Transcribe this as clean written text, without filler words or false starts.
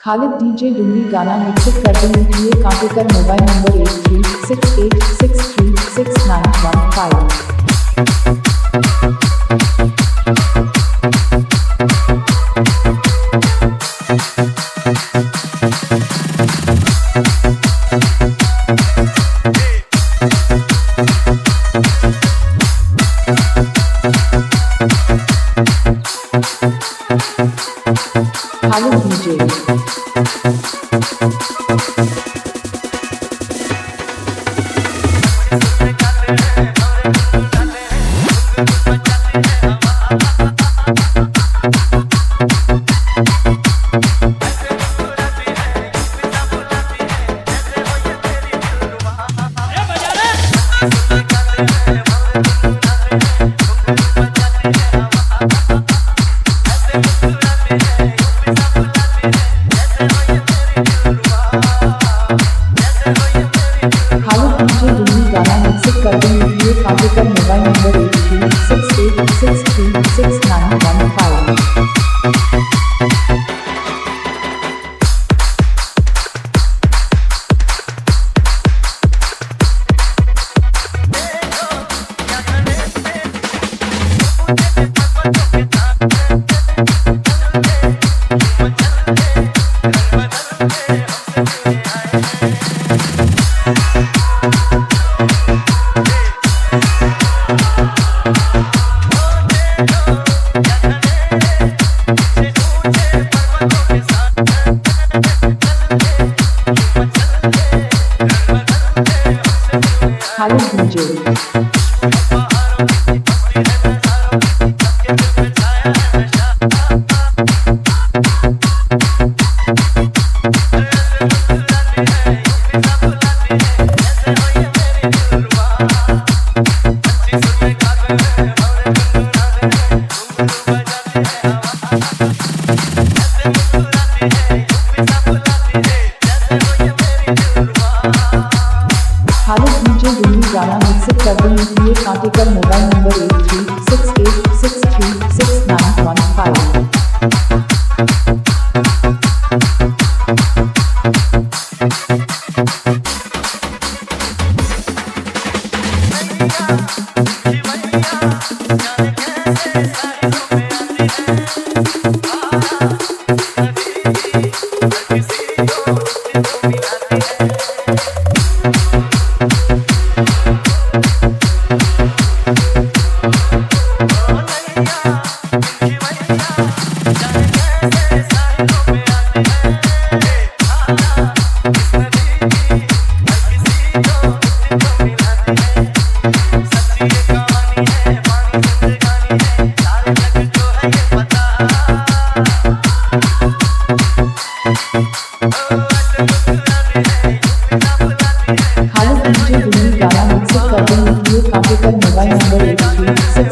Khalid DJ Dungri गाना mix करने के लिए कांटेक्ट कर मोबाइल नंबर 8368636915। खालिद डीजे गाना मिक्स करने के लिए कांटेक्ट कर mobile number 8368636915। Khalid DJ Dungri गाना मिक्स करने के लिए कांटेक्ट कर mobile number 8368636915। Khalid DJ Dungri गाना मिक्स करने के लिए कांटेक्ट कर मोबाइल नंबर 8368636915।